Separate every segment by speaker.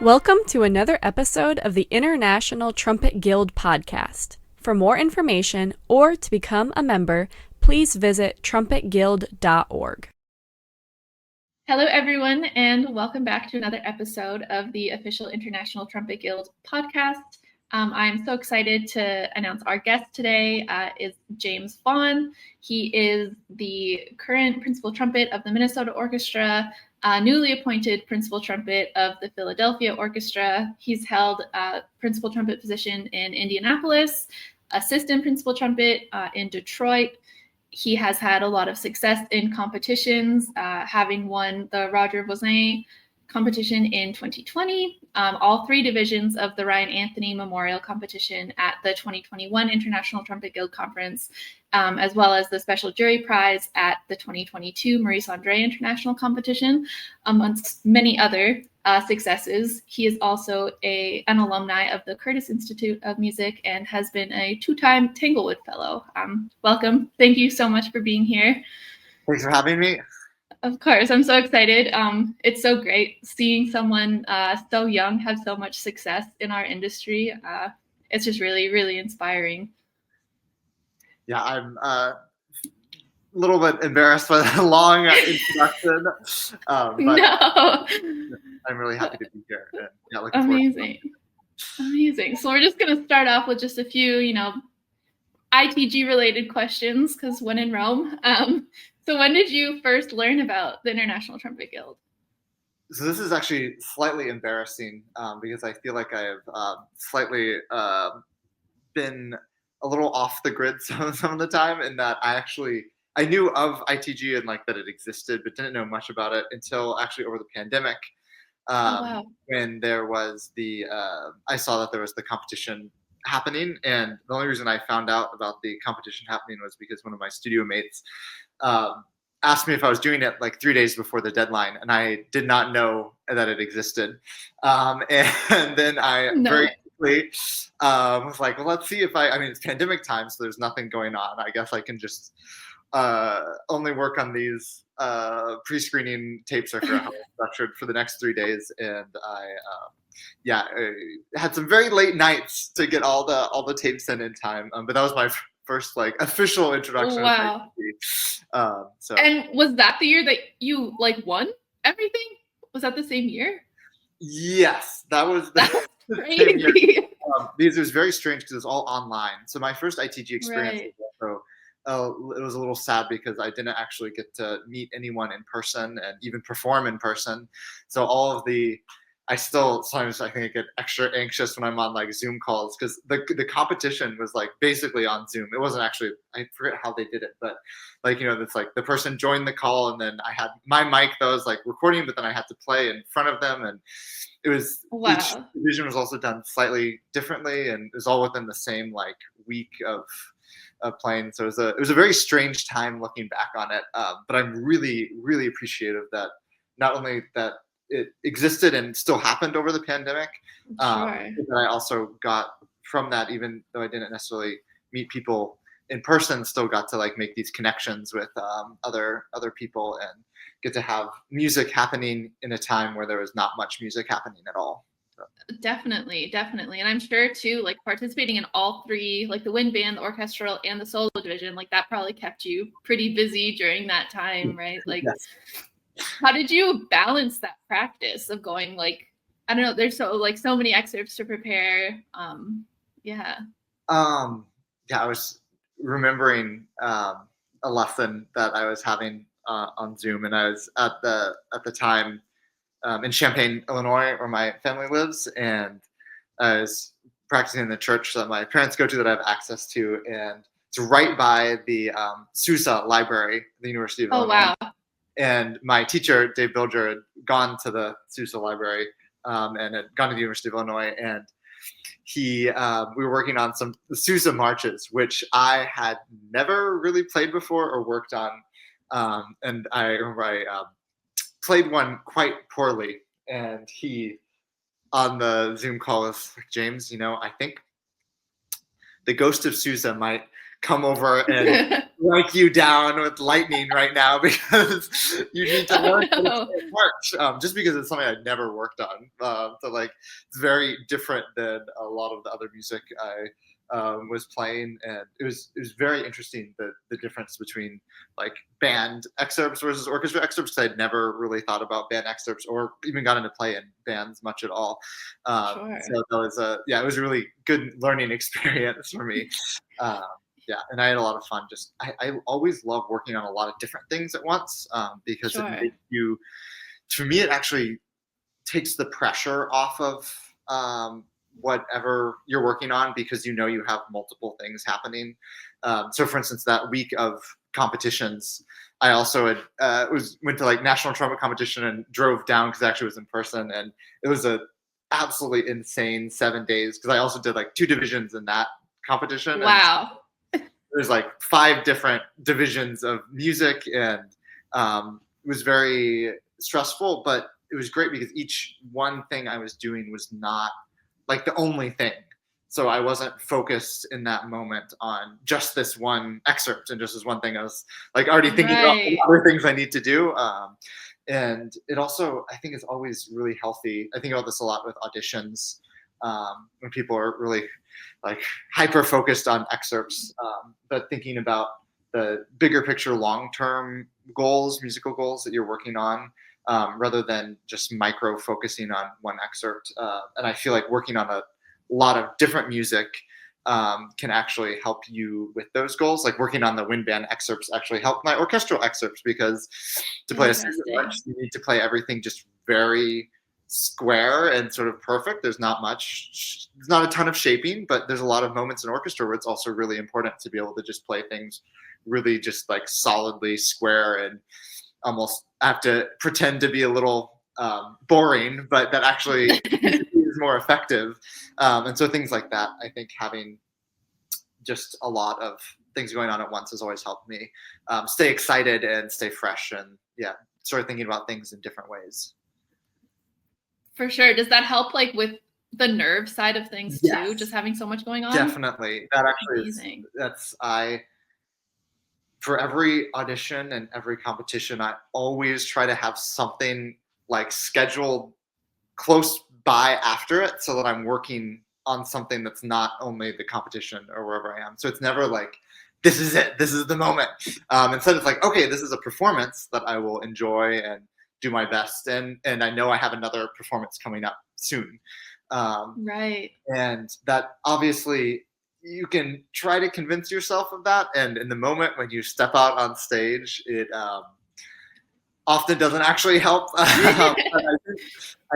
Speaker 1: Welcome to another episode of the International Trumpet Guild podcast. For more information or to become a member, please visit trumpetguild.org.
Speaker 2: Hello, everyone, and welcome back to another episode of the official International Trumpet Guild podcast. I'm so excited to announce our guest today is James Vaughen. He is the current principal trumpet of the Minnesota Orchestra, newly appointed principal trumpet of the Philadelphia Orchestra. He's held a principal trumpet position in Indianapolis, assistant principal trumpet in Detroit. He has had a lot of success in competitions, having won the Roger Vaughen competition in 2020, all three divisions of the Ryan Anthony Memorial Competition at the 2021 International Trumpet Guild Conference, as well as the Special Jury Prize at the 2022 Maurice Andre International Competition, amongst many other successes. He is also an alumni of the Curtis Institute of Music and has been a two-time Tanglewood Fellow. Welcome. Thank you so much for being here.
Speaker 3: Thanks for having me.
Speaker 2: Of course, I'm so excited. It's so great seeing someone so young have so much success in our industry. It's just really, really inspiring.
Speaker 3: Yeah, I'm a little bit embarrassed by the long introduction, but
Speaker 2: No.
Speaker 3: I'm really happy to be here. And, yeah,
Speaker 2: Amazing. Amazing. So we're just going to start off with just a few, ITG related questions, because when in Rome. So when did you first learn about the International Trumpet Guild?
Speaker 3: So this is actually slightly embarrassing because I feel like I've slightly been a little off the grid some of the time, in that I knew of ITG and like that it existed, but didn't know much about it until actually over the pandemic.
Speaker 2: Wow.
Speaker 3: When there was I saw that there was the competition happening, and the only reason I found out about the competition happening was because one of my studio mates asked me if I was doing it like 3 days before the deadline, and I did not know that it existed. And then I very quickly was like, well, let's see if I mean, it's pandemic time, so there's nothing going on. I guess I can just only work on these pre-screening tapes. I forgot how it's structured for the next 3 days, and I had some very late nights to get all the tapes in time. But that was my first like official introduction.
Speaker 2: Wow. And was that the year that you like won everything? Was that the same year?
Speaker 3: Yes, that was
Speaker 2: That's crazy.
Speaker 3: Because it was very strange because it was all online. So my first ITG experience was also, it was a little sad because I didn't actually get to meet anyone in person and even perform in person. So I still sometimes I think I get extra anxious when I'm on like Zoom calls, because the competition was like basically on Zoom. It wasn't actually, I forget how they did it, but like, it's like the person joined the call, and then I had my mic that was like recording, but then I had to play in front of them, and it was each division was also done slightly differently, and it was all within the same like week of playing. So it was a very strange time looking back on it. But I'm really, really appreciative that not only that it existed and still happened over the pandemic, that I also got from that, even though I didn't necessarily meet people in person, still got to like make these connections with other people and get to have music happening in a time where there was not much music happening at all. So.
Speaker 2: Definitely. And I'm sure too, like participating in all three, like the wind band, the orchestral, and the solo division, like that probably kept you pretty busy during that time, right? Like,
Speaker 3: yes.
Speaker 2: How did you balance that practice of going like, I don't know, there's so many excerpts to prepare.
Speaker 3: I was remembering a lesson that I was having on Zoom, and I was at the time in Champaign, Illinois, where my family lives, and I was practicing in the church that my parents go to, that I have access to, and it's right by the Sousa Library, the University of Illinois.
Speaker 2: Oh, wow.
Speaker 3: And my teacher, Dave Bilger, had gone to the Sousa Library and had gone to the University of Illinois, and we were working on some Sousa marches, which I had never really played before or worked on. And I remember I played one quite poorly, and he, on the Zoom call, was like, James, I think the ghost of Sousa might come over and strike you down with lightning right now because you need to learn how to play March. Just because it's something I'd never worked on. So like it's very different than a lot of the other music I was playing, and it was very interesting the difference between like band excerpts versus orchestra excerpts. I'd never really thought about band excerpts or even got into play in bands much at all. So that was it was a really good learning experience for me. Yeah, and I had a lot of fun. Just I always love working on a lot of different things at once because it makes you. For me, it actually takes the pressure off of whatever you're working on because you know you have multiple things happening. So, for instance, that week of competitions, I also had went to like national trumpet competition and drove down because it actually was in person, and it was a absolutely insane 7 days because I also did like 2 divisions in that competition.
Speaker 2: Wow.
Speaker 3: And there's like 5 different divisions of music, and it was very stressful, but it was great because each one thing I was doing was not like the only thing. So I wasn't focused in that moment on just this one excerpt and just this one thing. I was like already thinking about other things I need to do. And it also, I think, is always really healthy. I think about this a lot with auditions when people are really like hyper focused on excerpts, but thinking about the bigger picture, long-term goals, musical goals that you're working on, rather than just micro focusing on one excerpt. And I feel like working on a lot of different music can actually help you with those goals. Like working on the wind band excerpts actually help my orchestral excerpts because to play a single march, you need to play everything just very square and sort of perfect. There's not a ton of shaping, but there's a lot of moments in orchestra where it's also really important to be able to just play things really just like solidly square and almost have to pretend to be a little boring, but that actually is more effective. And so things like that, I think having just a lot of things going on at once has always helped me stay excited and stay fresh and start thinking about things in different ways.
Speaker 2: For sure. Does that help like with the nerve side of things too? Just having so much going on?
Speaker 3: Definitely. That actually for every audition and every competition, I always try to have something like scheduled close by after it so that I'm working on something that's not only the competition or wherever I am. So it's never like, this is it, this is the moment. Instead it's like, okay, this is a performance that I will enjoy and do my best. And I know I have another performance coming up soon.
Speaker 2: Right.
Speaker 3: And that obviously you can try to convince yourself of that. And in the moment when you step out on stage, it often doesn't actually help. I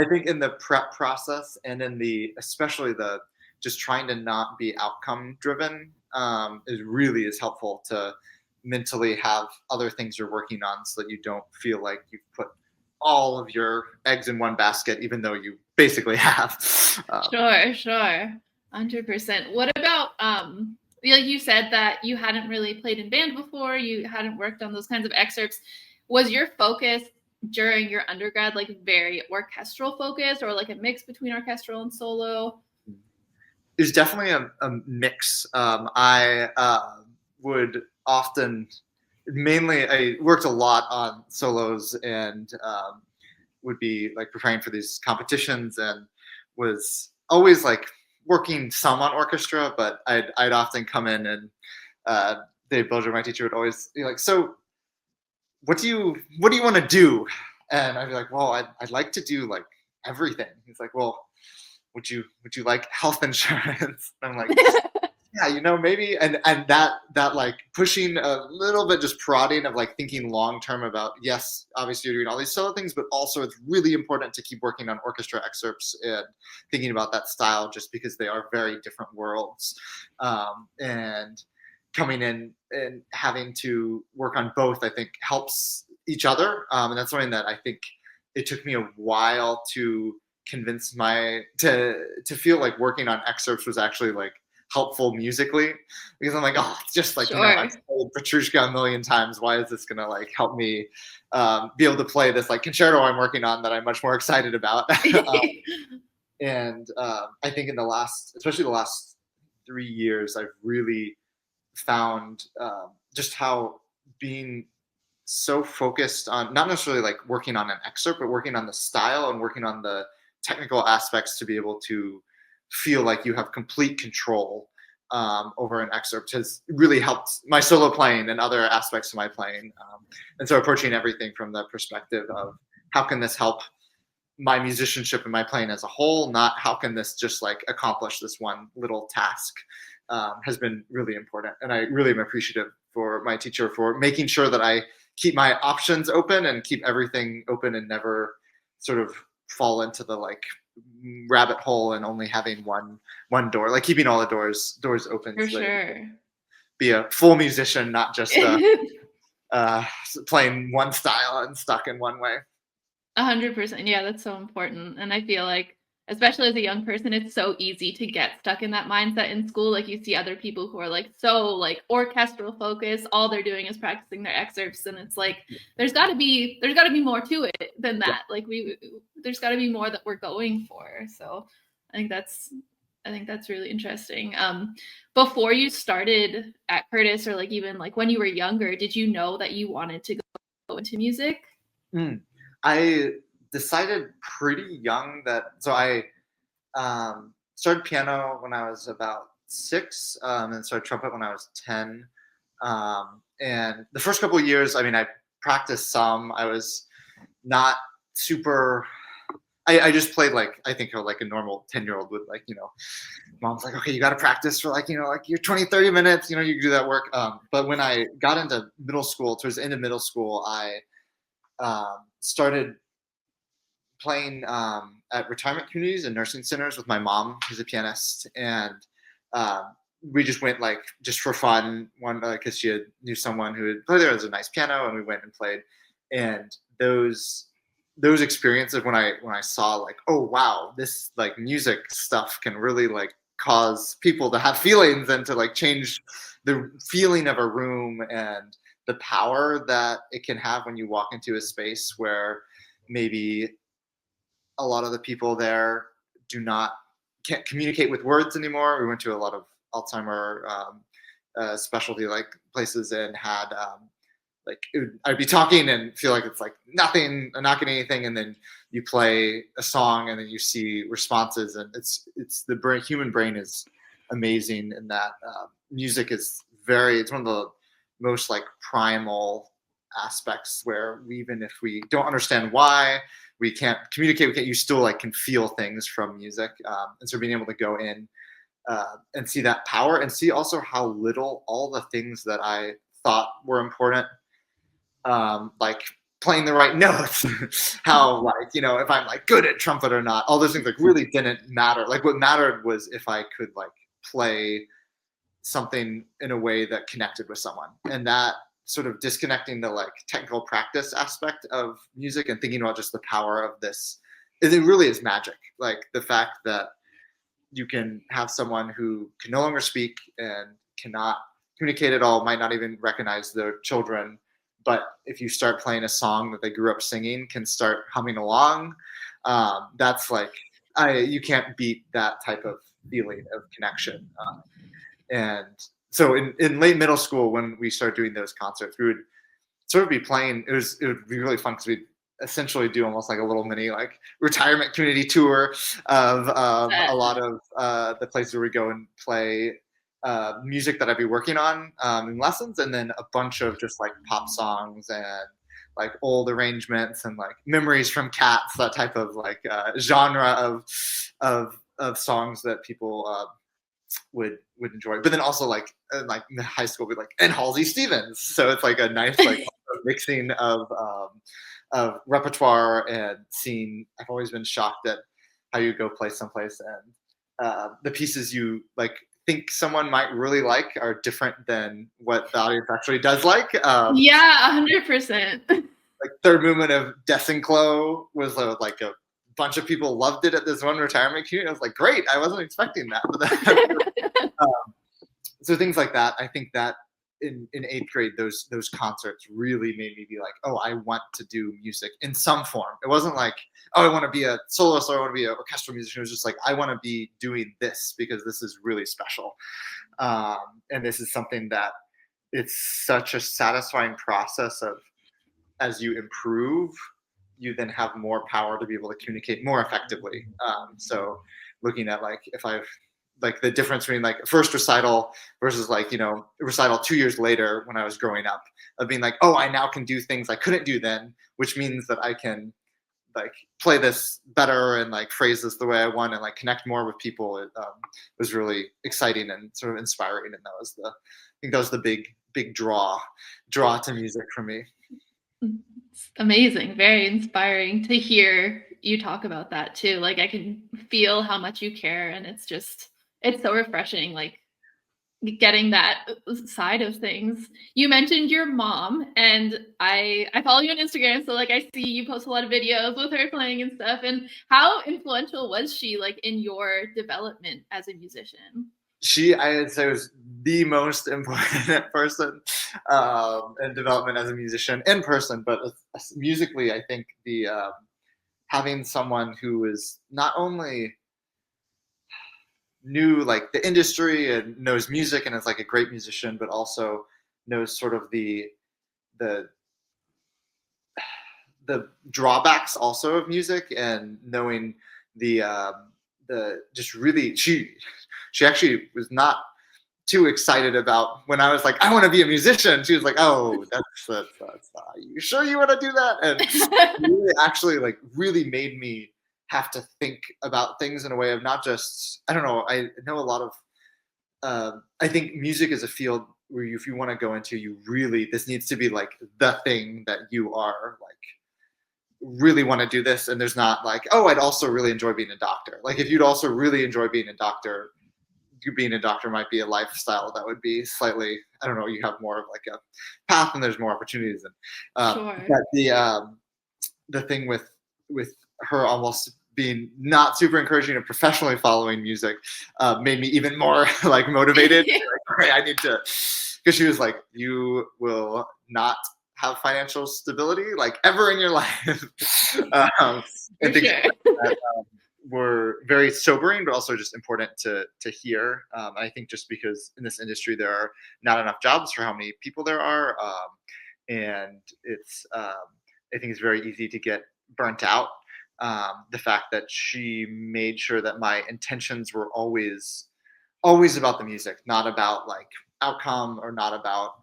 Speaker 3: think in the prep process and in especially the just trying to not be outcome driven is helpful to mentally have other things you're working on so that you don't feel like you've put all of your eggs in one basket, even though you basically have.
Speaker 2: Sure. 100%. What about, like you said that you hadn't really played in band before, you hadn't worked on those kinds of excerpts. Was your focus during your undergrad like very orchestral focused or like a mix between orchestral and solo?
Speaker 3: There's definitely a mix. I would often, mainly I worked a lot on solos and would be like preparing for these competitions and was always like working some on orchestra, but I'd often come in and Dave Bilger, my teacher, would always be like, so what do you want to do? And I'd be like, well, I'd like to do like everything. He's like, well, would you like health insurance? And I'm like, yeah, maybe. And that like pushing a little bit, just prodding of like thinking long term about, yes, obviously you're doing all these solo things, but also it's really important to keep working on orchestra excerpts and thinking about that style just because they are very different worlds. And coming in and having to work on both, I think helps each other. And that's something that I think it took me a while to convince to feel like working on excerpts was actually like helpful musically, because I'm like, oh, it's just like, I've played Petrushka a million times. Why is this going to like help me be able to play this like concerto I'm working on that I'm much more excited about? And I think especially the last 3 years, I've really found just how being so focused on not necessarily like working on an excerpt, but working on the style and working on the technical aspects to be able to feel like you have complete control over an excerpt has really helped my solo playing and other aspects of my playing. And so approaching everything from the perspective of how can this help my musicianship and my playing as a whole, not how can this just like accomplish this one little task, has been really important. And I really am appreciative for my teacher for making sure that I keep my options open and keep everything open and never sort of fall into the like rabbit hole and only having one door, like keeping all the doors open.
Speaker 2: For
Speaker 3: so
Speaker 2: sure.
Speaker 3: be a full musician, not just playing one style and stuck in one way.
Speaker 2: 100%. Yeah, that's so important. And I feel like, especially as a young person, it's so easy to get stuck in that mindset in school. Like you see other people who are like so like orchestral focused, all they're doing is practicing their excerpts, and it's like there's got to be more to it than that. Like there's got to be more that we're going for. So I think that's really interesting. Before you started at Curtis, or like even like when you were younger, did you know that you wanted to go into music?
Speaker 3: I decided pretty young so I started piano when I was about 6, and started trumpet when I was 10. And the first couple of years, I mean, I practiced some. I was not super. I just played like I think like a normal 10-year-old would, like, mom's like, okay, you got to practice for like like your 20-30 minutes. You do that work. But when I got into middle school, towards the end of middle school, I started playing at retirement communities and nursing centers with my mom, who's a pianist, and we just went like just for fun, one because she knew someone who had played there. It was a nice piano, and we went and played. And those experiences when I saw like, oh wow, this like music stuff can really like cause people to have feelings and to like change the feeling of a room, and the power that it can have when you walk into a space where maybe a lot of the people there can't communicate with words anymore. We went to a lot of Alzheimer specialty like places and had I'd be talking and feel like it's like nothing, not getting anything, and then you play a song and then you see responses, and it's the human brain is amazing in that. Music is it's one of the most like primal aspects where even if we don't understand why we can't communicate, you still like can feel things from music. And so being able to go in and see that power, and see also how little all the things that I thought were important, like playing the right notes, how like, if I'm like good at trumpet or not, all those things like really didn't matter. Like what mattered was if I could like play something in a way that connected with someone, and that sort of disconnecting the like technical practice aspect of music and thinking about just the power of this, it really is magic. Like the fact that you can have someone who can no longer speak and cannot communicate at all, might not even recognize their children, but if you start playing a song that they grew up singing, can start humming along. That's like, you can't beat that type of feeling of connection. And so in late middle school, when we started doing those concerts, we would sort of be playing. It would be really fun because we'd essentially do almost like a little mini like retirement community tour of a lot of the places where we go and play music that I'd be working on in lessons, and then a bunch of just like pop songs and like old arrangements and like memories from Cats, that type of like genre of songs that people would enjoy. But then also like in high school we'd like, and Halsey Stevens, so it's like a nice like mixing of repertoire and scene. I've always been shocked at how you go play someplace and the pieces you like think someone might really like are different than what the audience actually does like.
Speaker 2: Yeah, 100%.
Speaker 3: Like third movement of Desinclo was like a bunch of people loved it at this one retirement community. I was like, great, I wasn't expecting that. So things like that. I think that in 8th grade, those concerts really made me be like, oh, I want to do music in some form. It wasn't like, oh, I want to be a soloist or I want to be an orchestral musician. It was just like, I want to be doing this because this is really special. And this is something that it's such a satisfying process of, as you improve, you then have more power to be able to communicate more effectively. So looking at like, if I've like the difference between like first recital versus like, recital 2 years later when I was growing up, of being like, oh, I now can do things I couldn't do then, which means that I can like play this better and like phrase this the way I want and like connect more with people. It was really exciting and sort of inspiring. And I think that was the big draw to music for me.
Speaker 2: It's amazing. Very inspiring to hear you talk about that too. Like I can feel how much you care, and it's so refreshing. Like getting that side of things. You mentioned your mom, and I follow you on Instagram, so like I see you post a lot of videos with her playing and stuff. And how influential was she like in your development as a musician?
Speaker 3: I'd say, was the most important person in development as a musician in person, but musically, I think the having someone who is not only knew like the industry and knows music and is like a great musician, but also knows sort of the the drawbacks also of music, and knowing the just really, she actually was not too excited about when I was like, I want to be a musician. She was like, oh, that's you sure you want to do that? And really actually like really made me have to think about things in a way of not just, I don't know, I know a lot of I think music is a field where if you want to go into, this needs to be like the thing that you are like really want to do this. And there's not like, oh, I'd also really enjoy being a doctor. Like if you'd also really enjoy being a doctor, being a doctor might be a lifestyle that would be slightly, I don't know, you have more of like a path and there's more opportunities. And
Speaker 2: Sure.
Speaker 3: but the thing with her almost being not super encouraging of professionally following music made me even more like motivated. Like, all right, I need to, because she was like, you will not have financial stability like ever in your life. And things
Speaker 2: sure.
Speaker 3: like that, were very sobering, but also just important to hear. I think just because in this industry there are not enough jobs for how many people there are, and it's I think it's very easy to get burnt out. The fact that she made sure that my intentions were always about the music, not about like outcome or not about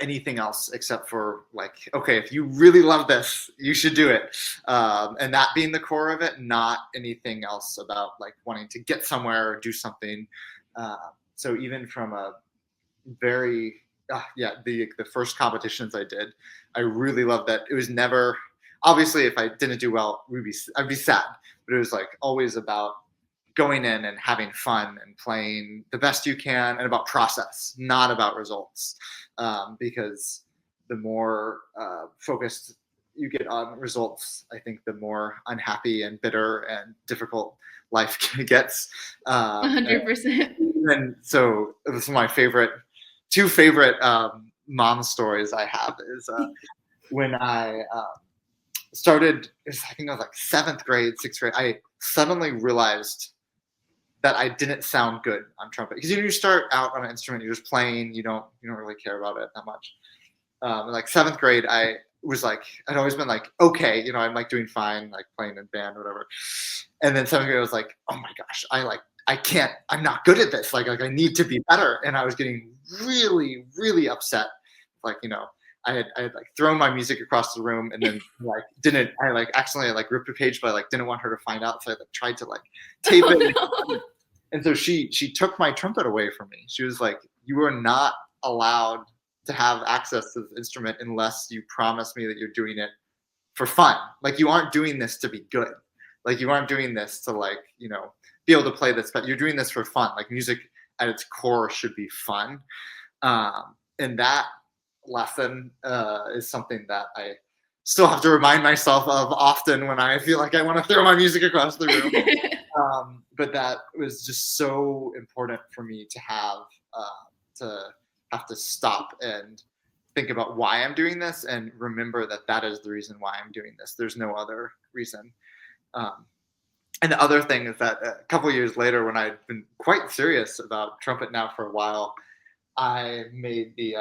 Speaker 3: anything else except for like, okay, if you really love this, you should do it. And that being the core of it, not anything else about like wanting to get somewhere or do something. So even from a very, the first competitions I did, I really loved that. It was never, obviously if I didn't do well, I'd be sad, but it was like always about going in and having fun and playing the best you can, and about process, not about results. Because the more focused you get on results, I think the more unhappy and bitter and difficult life gets.
Speaker 2: 100%.
Speaker 3: And so this is my two favorite mom stories I have is when I started, I think I was like 7th grade, 6th grade, I suddenly realized that I didn't sound good on trumpet, because you start out on an instrument, you're just playing, you don't really care about it that much. In like 7th grade, I was like, I'd always been like, okay, I'm like doing fine, like playing in band or whatever. And then 7th grade, I was like, oh my gosh, I can't, I'm not good at this. Like I need to be better. And I was getting really, really upset. Like, I had like thrown my music across the room, and then like I like accidentally like ripped a page, but I like didn't want her to find out. So I like tried to like tape it.
Speaker 2: No.
Speaker 3: And so she took my trumpet away from me. She was like, you are not allowed to have access to this instrument unless you promise me that you're doing it for fun. Like you aren't doing this to be good. Like you aren't doing this to like, be able to play this, but you're doing this for fun. Like music at its core should be fun. And that lesson is something that I still have to remind myself of often when I feel like I want to throw my music across the room. But that was just so important for me to have to stop and think about why I'm doing this, and remember that is the reason why I'm doing this. There's no other reason. And the other thing is that a couple of years later, when I'd been quite serious about trumpet now for a while, I made the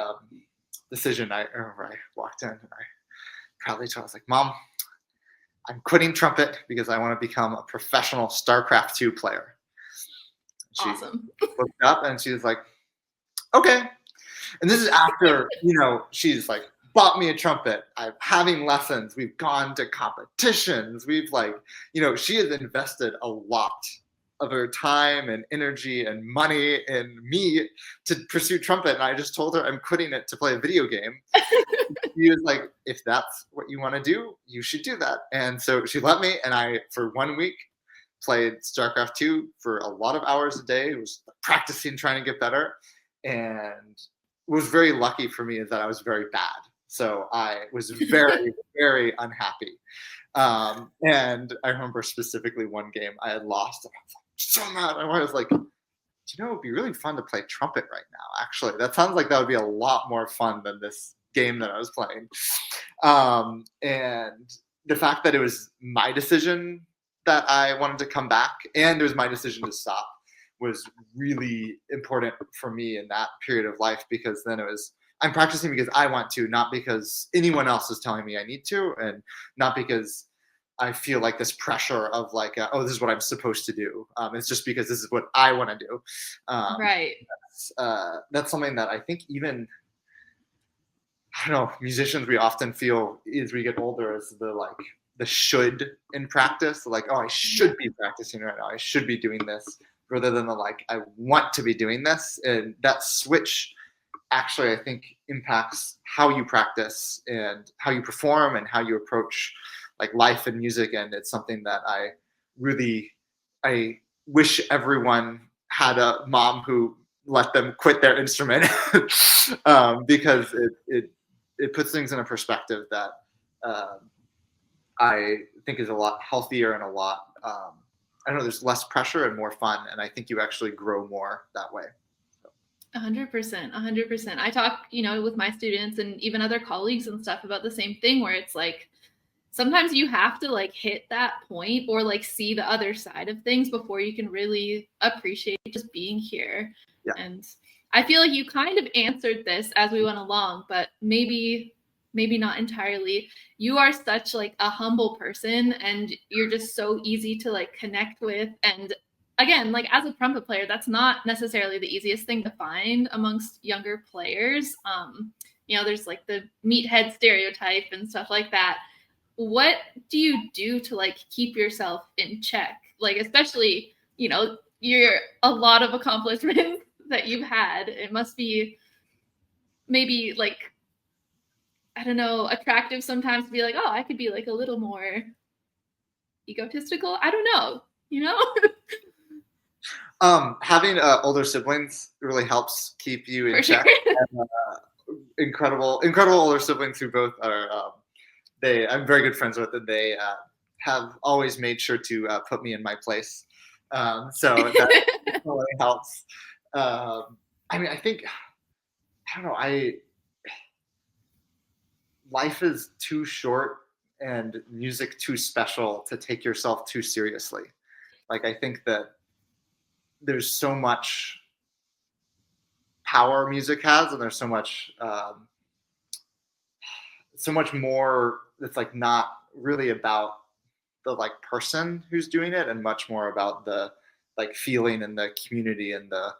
Speaker 3: decision. I remember I walked in and I proudly told, I was like, Mom, I'm quitting trumpet because I want to become a professional StarCraft 2 player. She
Speaker 2: Awesome.
Speaker 3: looked up and she was like, okay. And this is after, she's like bought me a trumpet. I'm having lessons. We've gone to competitions. We've she has invested a lot of her time and energy and money in me to pursue trumpet. And I just told her I'm quitting it to play a video game. She was like, if that's what you want to do, you should do that. And so she let me, and I, for 1 week, played StarCraft 2 for a lot of hours a day. It was practicing, trying to get better. And what was very lucky for me is that I was very bad. So I was very, very unhappy. And I remember specifically one game I had lost. And I was so mad. I was like, it would be really fun to play trumpet right now, actually. That sounds like that would be a lot more fun than this game that I was playing. And the fact that it was my decision that I wanted to come back and it was my decision to stop was really important for me in that period of life, because then it was, I'm practicing because I want to, not because anyone else is telling me I need to, and not because I feel like this pressure of this is what I'm supposed to do. It's just because this is what I want to do.
Speaker 2: Right.
Speaker 3: That's something that I think even, I don't know, musicians, we often feel as we get older as the should in practice. I should be practicing right now. I should be doing this, rather than I want to be doing this. And that switch actually, I think, impacts how you practice and how you perform and how you approach life and music. And it's something that I wish everyone had a mom who let them quit their instrument, because it puts things in a perspective that I think is a lot healthier and a lot, I don't know, there's less pressure and more fun. And I think you actually grow more that way.
Speaker 2: 100%, 100%. I talk, with my students and even other colleagues and stuff about the same thing, where it's sometimes you have to hit that point or see the other side of things before you can really appreciate just being here.
Speaker 3: Yeah.
Speaker 2: And I feel like you kind of answered this as we went along, but maybe not entirely. You are such a humble person, and you're just so easy to connect with. And again, as a trumpet player, that's not necessarily the easiest thing to find amongst younger players. There's the meathead stereotype and stuff like that. What do you do to keep yourself in check? Especially, you're a lot of accomplishments that you've had. It must be maybe I don't know, attractive sometimes to be oh, I could be a little more egotistical. I don't know,
Speaker 3: Having older siblings really helps keep you in check.
Speaker 2: Sure.
Speaker 3: And, incredible older siblings who both are, I'm very good friends with, and they have always made sure to put me in my place. So that really helps. I think, I don't know, life is too short and music too special to take yourself too seriously. I think that there's so much power music has, and there's so much more that's not really about the person who's doing it, and much more about the feeling and the community and the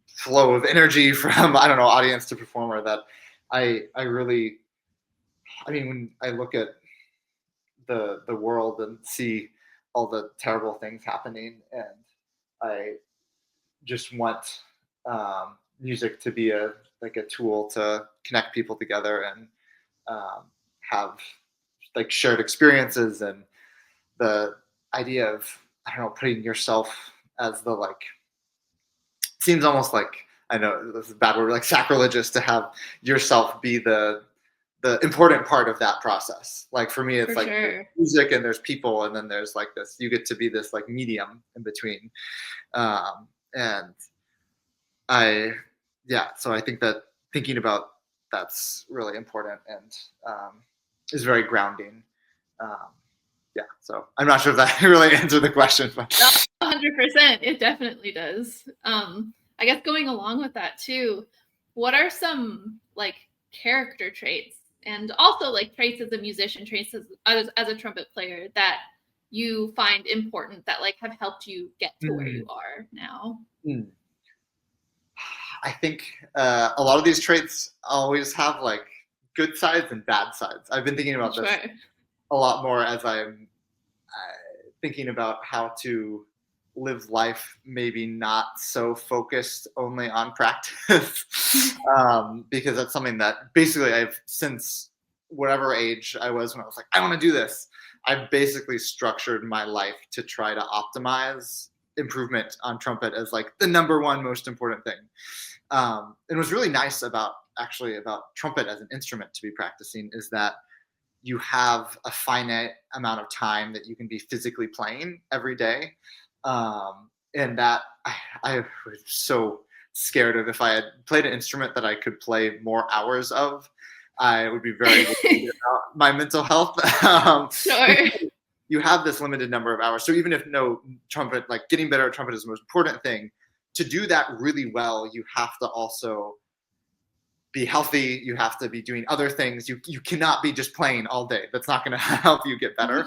Speaker 3: flow of energy from, I don't know, audience to performer, that I really, when I look at the world and see all the terrible things happening, and I just want music to be a tool to connect people together and have shared experiences, and the idea of, I don't know, putting yourself as the seems almost I know this is a bad word, sacrilegious to have yourself be the important part of that process. For me, it's
Speaker 2: For sure.
Speaker 3: There's music and there's people, and then there's this, you get to be this medium in between. And so I think that thinking about that's really important, and is very grounding. yeah, so I'm not sure if that really answered the question, but
Speaker 2: 100%, it definitely does. I guess going along with that too, what are some like character traits and also like traits as a musician, traits as a trumpet player that you find important that like have helped you get to where you are now?
Speaker 3: I think a lot of these traits always have like good sides and bad sides. I've been thinking about this a lot more as I'm thinking about how to live life maybe not so focused only on practice. Because that's something that basically I've, since whatever age I was when I was like, I want to do this, I've basically structured my life to try to optimize improvement on trumpet as like the number one most important thing. And what's really nice about trumpet as an instrument to be practicing is that you have a finite amount of time that you can be physically playing every day. And that I was so scared of, if I had played an instrument that I could play more hours of, I would be very worried about my mental health.
Speaker 2: Sure.
Speaker 3: You have this limited number of hours. So even if no trumpet, like getting better at trumpet is the most important thing, to do that really well, you have to also be healthy. You have to be doing other things. You cannot be just playing all day. That's not going to help you get better.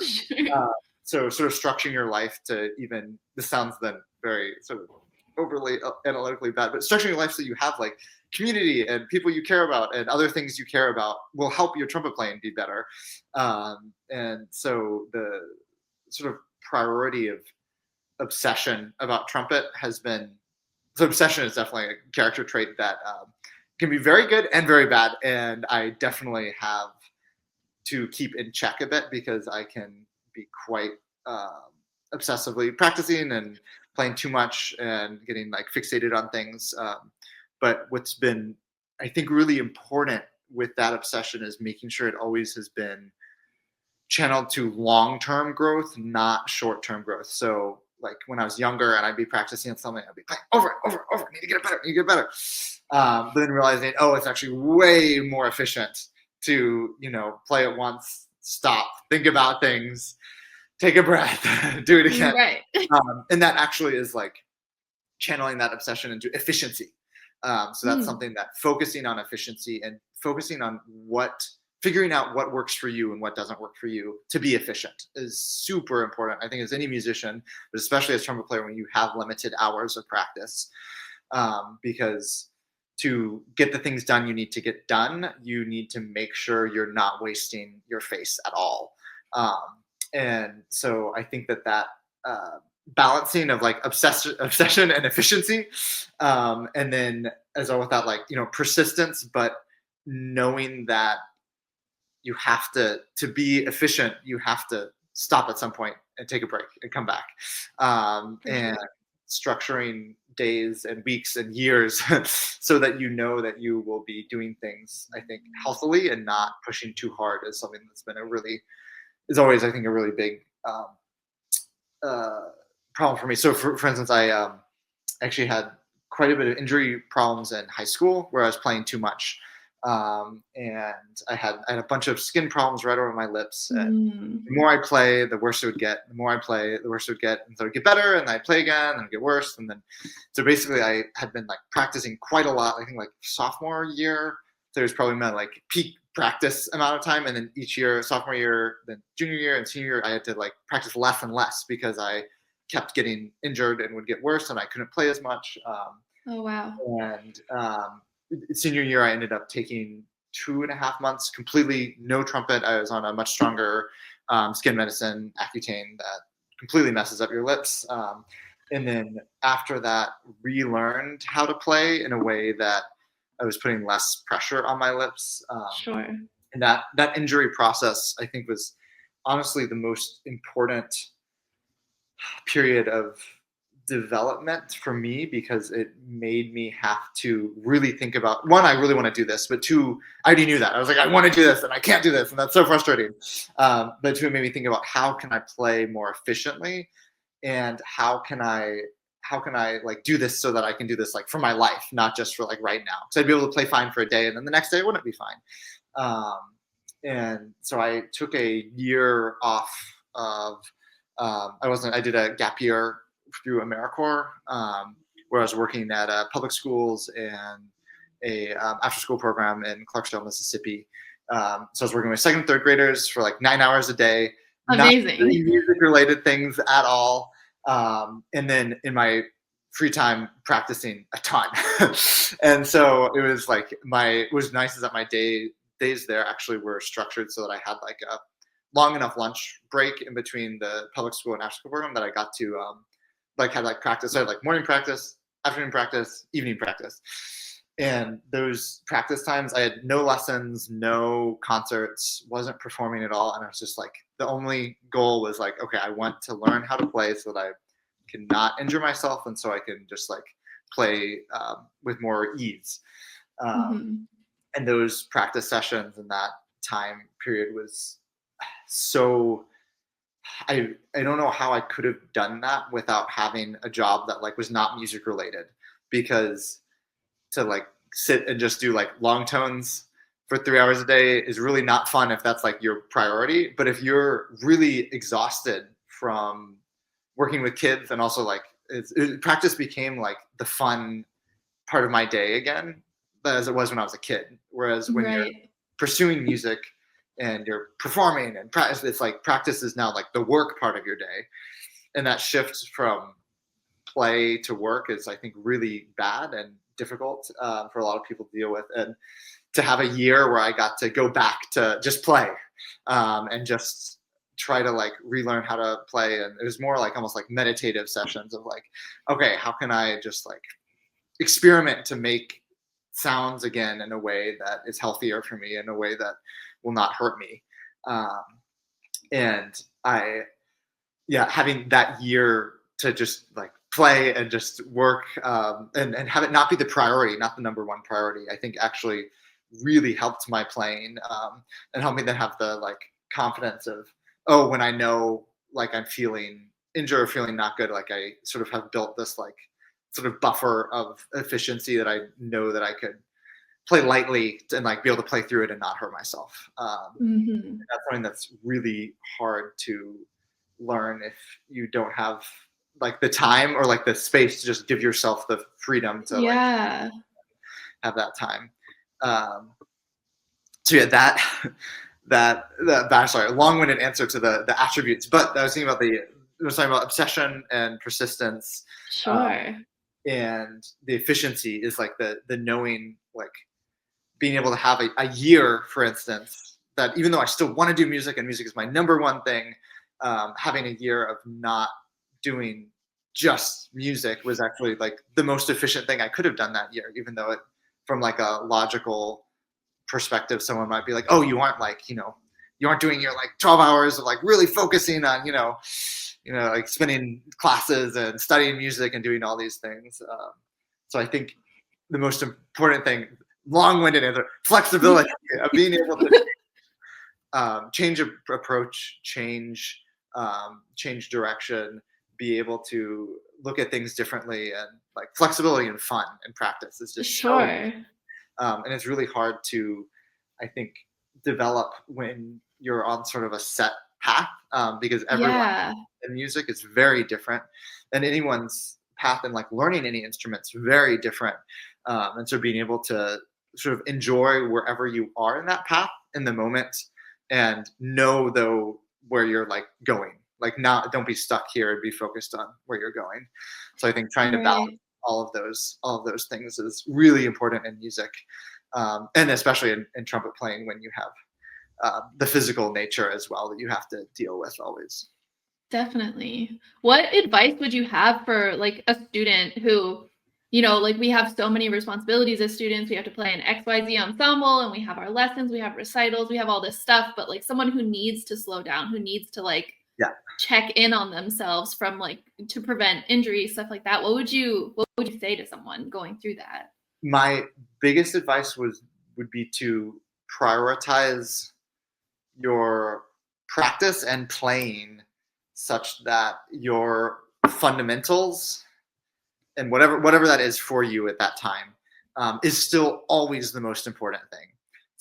Speaker 3: So sort of structuring your life to even, this sounds then very sort of overly analytically bad, but structuring your life so you have like community and people you care about and other things you care about will help your trumpet playing be better. And so the sort of priority of obsession about trumpet has been, so obsession is definitely a character trait that can be very good and very bad. And I definitely have to keep in check a bit because I can be quite obsessively practicing and playing too much and getting like fixated on things. But what's been, I think, really important with that obsession is making sure it always has been channeled to long-term growth, not short-term growth. So like when I was younger and I'd be practicing on something, I'd be playing over, need to get it better, need to get it better. But then realizing, oh, it's actually way more efficient to, play it once, stop, think about things, take a breath, do it again.
Speaker 2: Right.
Speaker 3: And that actually is like channeling that obsession into efficiency. So that's something that focusing on efficiency and focusing on figuring out what works for you and what doesn't work for you to be efficient is super important. I think as any musician, but especially as trumpet player, when you have limited hours of practice, because to get the things done you need to get done, you need to make sure you're not wasting your face at all. And so I think that balancing of like obsession and efficiency, and then as well with that, like, persistence, but knowing that you have to be efficient, you have to stop at some point and take a break and come back. And structuring days and weeks and years so that you know that you will be doing things, I think, healthily and not pushing too hard is something that's been is always, I think, a really big problem for me. So for instance, I actually had quite a bit of injury problems in high school where I was playing too much. And I had a bunch of skin problems right over my lips. And the more I play, the worse it would get. The more I play, the worse it would get. And so it would get better, and I'd play again, and it would get worse. And then, so basically, I had been like practicing quite a lot. I think like sophomore year, so it was probably my like peak practice amount of time. And then each year, sophomore year, then junior year, and senior year, I had to like practice less and less because I kept getting injured and would get worse, and I couldn't play as much.
Speaker 2: Oh wow!
Speaker 3: And senior year, I ended up taking 2.5 months completely no trumpet. I was on a much stronger skin medicine, Accutane, that completely messes up your lips. And then after that, relearned how to play in a way that I was putting less pressure on my lips.
Speaker 2: Sure.
Speaker 3: And that injury process, I think, was honestly the most important period of development for me, because it made me have to really think about, one, I really want to do this, but two, I already knew that. I was like, I want to do this and I can't do this, and that's so frustrating. But two, it made me think about how can I play more efficiently, and how can I like do this so that I can do this like for my life, not just for like right now. So I'd be able to play fine for a day and then the next day it wouldn't be fine. And so I took a year off of I did a gap year through AmeriCorps, where I was working at public schools and a after school program in Clarksville, Mississippi. So I was working with second and third graders for like 9 hours a day, not doing music related things at all. And then in my free time practicing a ton. And so it was like it was nice is that my days there actually were structured so that I had like a long enough lunch break in between the public school and after school program that I got to had like practice. So I had like morning practice, afternoon practice, evening practice. And those practice times, I had no lessons, no concerts, wasn't performing at all. And I was just like, the only goal was like, okay, I want to learn how to play so that I can not injure myself. And so I can just like play with more ease. And those practice sessions and that time period was so, I don't know how I could have done that without having a job that like was not music related, because to like sit and just do like long tones for 3 hours a day is really not fun if that's like your priority. But if you're really exhausted from working with kids, and also like practice became like the fun part of my day again, as it was when I was a kid. Whereas when you're pursuing music and you're performing and practice, it's like practice is now like the work part of your day. And that shift from play to work is, I think, really bad and difficult for a lot of people to deal with. And to have a year where I got to go back to just play and just try to like relearn how to play. And it was more like almost like meditative sessions of like, okay, how can I just like experiment to make sounds again in a way that is healthier for me, in a way that will not hurt me. And having that year to just like play and just work and have it not be the priority, not the number one priority, I think actually really helped my playing and helped me then have the like confidence of, oh, when I know like I'm feeling injured or feeling not good, like I sort of have built this like sort of buffer of efficiency that I know that I could play lightly and like be able to play through it and not hurt myself. That's something that's really hard to learn if you don't have like the time or like the space to just give yourself the freedom to like have that time. So yeah, that sorry, long-winded answer to the attributes, but I was thinking about I was talking about obsession and persistence.
Speaker 2: Sure.
Speaker 3: And the efficiency is like the knowing, like being able to have a year, for instance, that even though I still want to do music and music is my number one thing, having a year of not doing just music was actually like the most efficient thing I could have done that year, even though it, from like a logical perspective, someone might be like, oh, you aren't like, you aren't doing your like 12 hours of like really focusing on, like spending classes and studying music and doing all these things. So I think the most important thing, long-winded answer, flexibility of being able to change approach, change direction, be able to look at things differently, and like flexibility and fun and practice is just
Speaker 2: sure.
Speaker 3: And it's really hard to, I think, develop when you're on sort of a set path because everyone in music is very different, and anyone's path in like learning any instrument's very different. And so being able to sort of enjoy wherever you are in that path in the moment, and know though where you're like going, like don't be stuck here and be focused on where you're going. So I think trying to balance all of those things is really important in music, and especially in trumpet playing when you have the physical nature as well that you have to deal with always.
Speaker 2: Definitely. What advice would you have for like a student who, like we have so many responsibilities as students. We have to play an XYZ ensemble, and we have our lessons, we have recitals, we have all this stuff, but like someone who needs to slow down, who needs to like check in on themselves from like to prevent injury, stuff like that. What would you say to someone going through that?
Speaker 3: My biggest advice would be to prioritize your practice and playing such that your fundamentals and whatever that is for you at that time is still always the most important thing.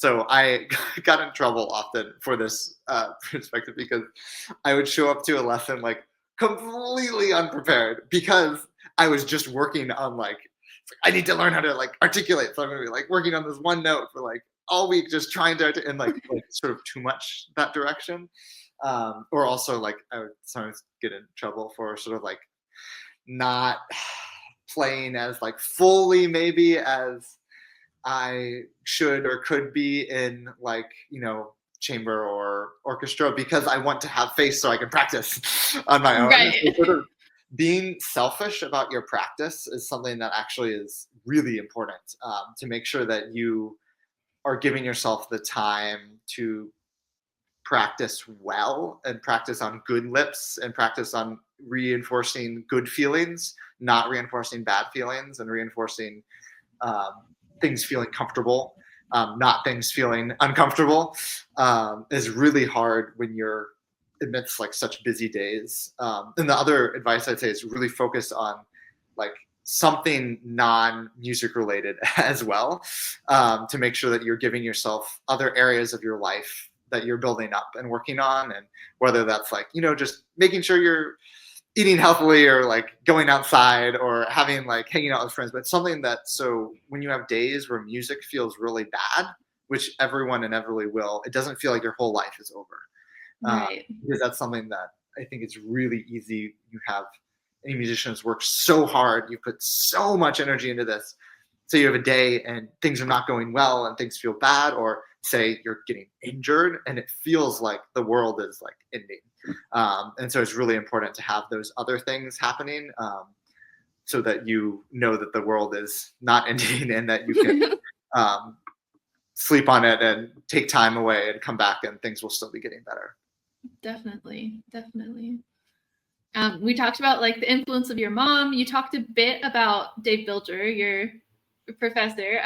Speaker 3: So I got in trouble often for this perspective because I would show up to a lesson like completely unprepared because I was just working on like I need to learn how to like articulate. So I'm gonna be like working on this one note for like all week, just trying to and like sort of too much that direction. Or also like I would sometimes get in trouble for sort of like not playing as like fully maybe as I should or could be in like, chamber or orchestra because I want to have faith so I can practice on my own.
Speaker 2: Right.
Speaker 3: So sort of being selfish about your practice is something that actually is really important, to make sure that you are giving yourself the time to practice well and practice on good lips and practice on reinforcing good feelings, not reinforcing bad feelings, and reinforcing um, things feeling comfortable, not things feeling uncomfortable, is really hard when you're amidst like such busy days. And the other advice I'd say is really focus on like something non-music related as well, to make sure that you're giving yourself other areas of your life that you're building up and working on, and whether that's like just making sure you're eating healthily or like going outside or having like hanging out with friends, but something that so when you have days where music feels really bad, which everyone inevitably will, it doesn't feel like your whole life is over.
Speaker 2: Right.
Speaker 3: Because that's something that I think it's really easy. You have any musicians work so hard, you put so much energy into this. So you have a day and things are not going well and things feel bad, or say you're getting injured and it feels like the world is like ending. And so it's really important to have those other things happening, so that you know that the world is not ending and that you can sleep on it and take time away and come back and things will still be getting better.
Speaker 2: Definitely. We talked about like the influence of your mom. You talked a bit about Dave Bilger, your professor.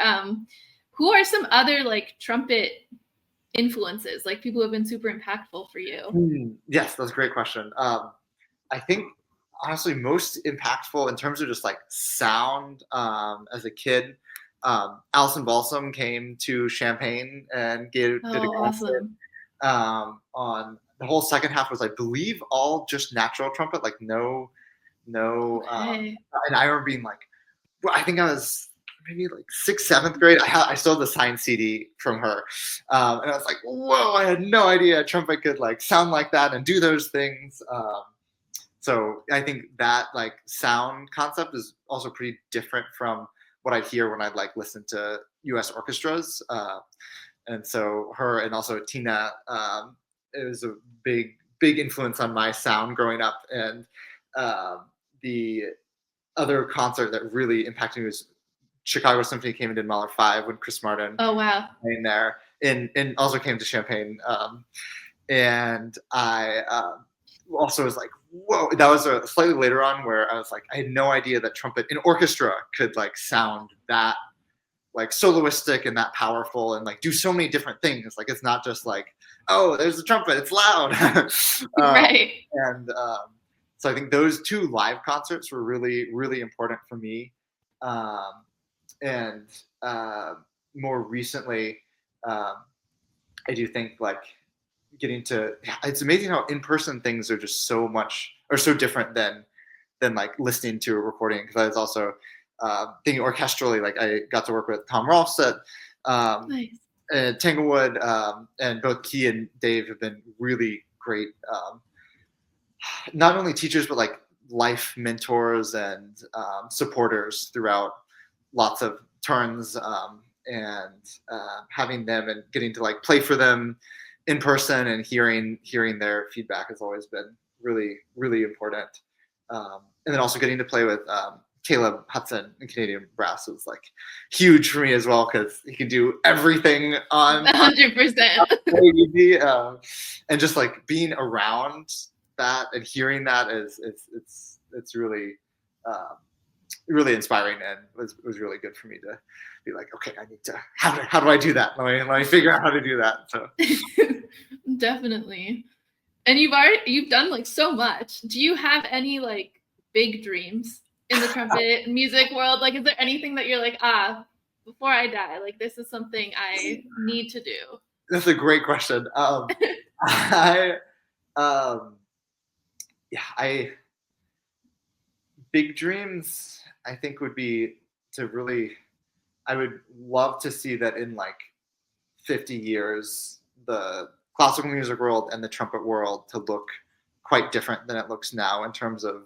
Speaker 2: Who are some other like trumpet influences, like people who have been super impactful for you?
Speaker 3: Yes, that's a great question. I think honestly most impactful in terms of just like sound, as a kid, Alison Balsam came to Champaign and did a concert. On the whole second half was I believe all just natural trumpet, like no.
Speaker 2: Okay.
Speaker 3: And I remember being like, well, I think I was maybe like sixth, seventh grade. I still have the signed CD from her, and I was like, whoa! I had no idea a trumpet could like sound like that and do those things. So I think that like sound concept is also pretty different from what I'd hear when I'd like listen to U.S. orchestras. And so her and also Tina, it was a big influence on my sound growing up. And the other concert that really impacted me was Chicago Symphony came and did Mahler 5 when Chris Martin playing there, and also came to Champaign. And I also was like, whoa, that was a slightly later on where I was like, I had no idea that trumpet in orchestra could like sound that like soloistic and that powerful and like do so many different things. Like it's not just like, oh, there's a trumpet, it's loud.
Speaker 2: Right.
Speaker 3: And so I think those two live concerts were really, really important for me. And more recently, I do think like it's amazing how in-person things are just so different than like listening to a recording. Because I was also thinking orchestrally, like I got to work with Tom Rolfs at Tanglewood, and both he and Dave have been really great, not only teachers but like life mentors and supporters throughout lots of turns, and having them and getting to like play for them in person and hearing their feedback has always been really, really important. And then also getting to play with Caleb Hudson in Canadian Brass was like huge for me as well, because he can do everything on
Speaker 2: 100%.
Speaker 3: And just like being around that and hearing that it's really really inspiring, and was really good for me to be like, okay, I need to how do I do that? Let me figure out how to do that. So
Speaker 2: definitely. And you've done like so much. Do you have any like big dreams in the trumpet music world? Like, is there anything that you're like, before I die, like this is something I need to do?
Speaker 3: That's a great question. I yeah, I big dreams I think would be to really I would love to see that in like 50 years the classical music world and the trumpet world to look quite different than it looks now in terms of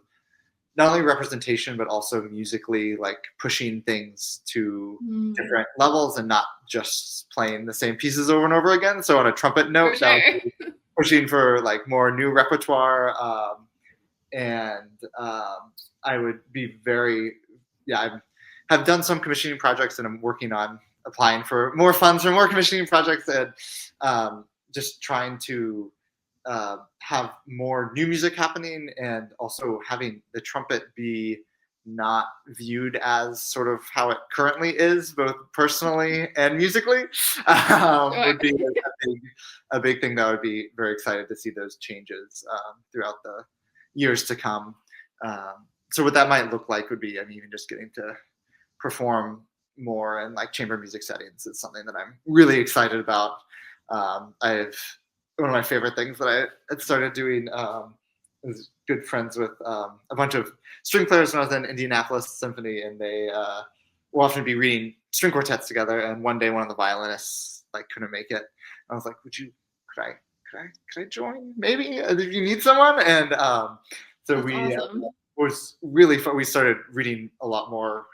Speaker 3: not only representation but also musically, like pushing things to different levels and not just playing the same pieces over and over again. So on a trumpet note,
Speaker 2: For
Speaker 3: that would
Speaker 2: sure.
Speaker 3: be pushing for like more new repertoire. And I would be very, yeah, I have done some commissioning projects and I'm working on applying for more funds for more commissioning projects and just trying to have more new music happening and also having the trumpet be not viewed as sort of how it currently is, both personally and musically, would be a big thing that I would be very excited to see those changes throughout the years to come. So what that might look like would be, I mean, even just getting to perform more in like chamber music settings is something that I'm really excited about. I've one of my favorite things that I had started doing was good friends with a bunch of string players when I was in Indianapolis Symphony, and they will often be reading string quartets together. And one day, one of the violinists like couldn't make it. I was like, could I join? Maybe if you need someone. And so
Speaker 2: That's
Speaker 3: we
Speaker 2: awesome.
Speaker 3: was really fun. We started reading a lot more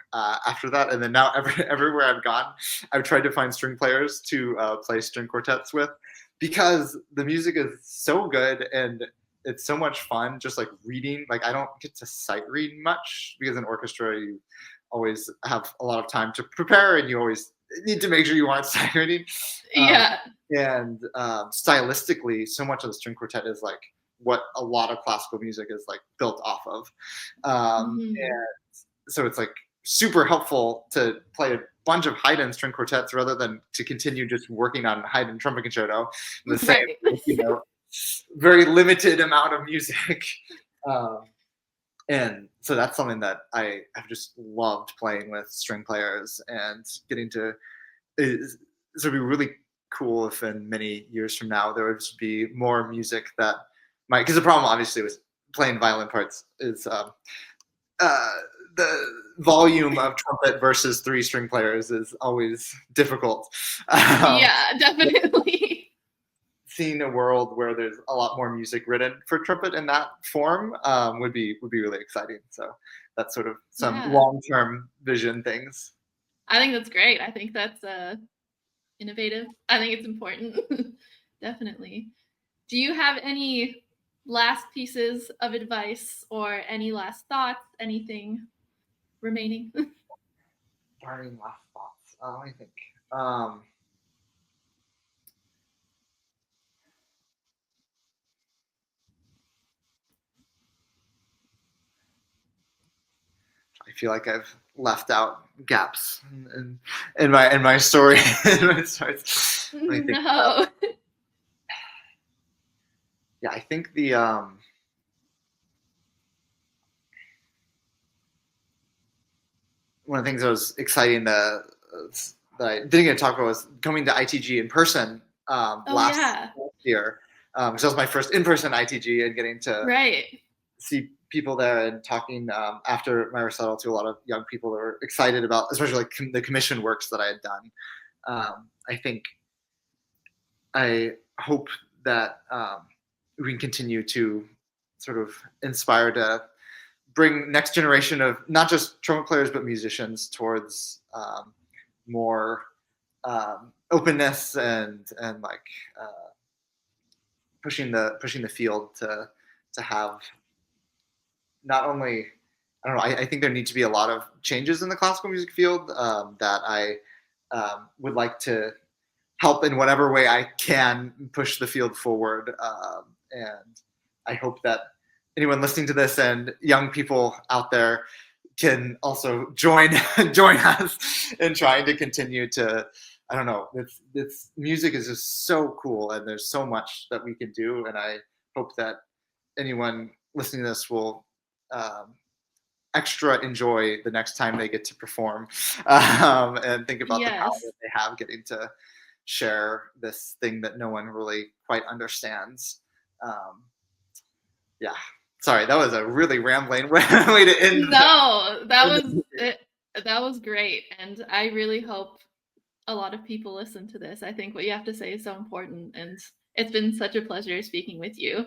Speaker 3: after that, and then now everywhere I've gone, I've tried to find string players to play string quartets with, because the music is so good and it's so much fun. Just like reading, like I don't get to sight read much because in orchestra you always have a lot of time to prepare, and you always need to make sure you aren't sight reading.
Speaker 2: Yeah.
Speaker 3: And stylistically, so much of the string quartet is like what a lot of classical music is like built off of. And so it's like super helpful to play a bunch of Haydn string quartets rather than to continue just working on Haydn trumpet concerto in the same, very limited amount of music. And so that's something that I have just loved playing with string players and getting to. So it'd be really cool if in many years from now there would just be more music that might, because the problem obviously with playing violin parts is the volume of trumpet versus 3 string players is always difficult.
Speaker 2: Yeah, definitely.
Speaker 3: Seeing a world where there's a lot more music written for trumpet in that form would be really exciting. So that's sort of some long-term vision things.
Speaker 2: I think that's great. I think that's innovative. I think it's important. Definitely. Do you have any last pieces of advice or any last thoughts? Anything remaining?
Speaker 3: Barring last thoughts, I think. I feel like I've left out gaps in my story.
Speaker 2: No.
Speaker 3: Yeah, I think the one of the things that was exciting that I didn't get to talk about was coming to ITG in person last year. Because that was my first in-person ITG, and getting to see people there and talking after my recital to a lot of young people that were excited about, especially like the commission works that I had done. I think I hope that we can continue to sort of inspire to bring next generation of not just trumpet players but musicians towards more openness and like pushing the field to have not only, I don't know, I think there need to be a lot of changes in the classical music field that I would like to help in whatever way I can push the field forward. And I hope that anyone listening to this and young people out there can also join us in trying to continue to, I don't know, it's music is just so cool and there's so much that we can do. And I hope that anyone listening to this will extra enjoy the next time they get to perform, and think about the power that they have getting to share this thing that no one really quite understands. Yeah. Sorry, that was a really rambling way to end.
Speaker 2: No, that was great. And I really hope a lot of people listen to this. I think what you have to say is so important. And it's been such a pleasure speaking with you.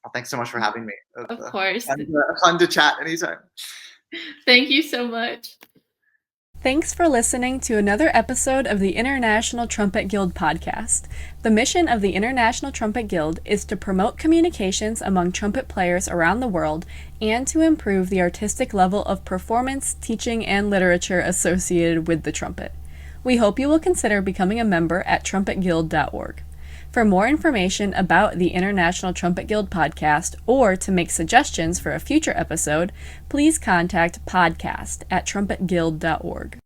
Speaker 3: Well, thanks so much for having me.
Speaker 2: Of course.
Speaker 3: And fun to chat anytime.
Speaker 2: Thank you so much.
Speaker 1: Thanks for listening to another episode of the International Trumpet Guild podcast. The mission of the International Trumpet Guild is to promote communications among trumpet players around the world and to improve the artistic level of performance, teaching, and literature associated with the trumpet. We hope you will consider becoming a member at trumpetguild.org. For more information about the International Trumpet Guild podcast or to make suggestions for a future episode, please contact podcast@trumpetguild.org.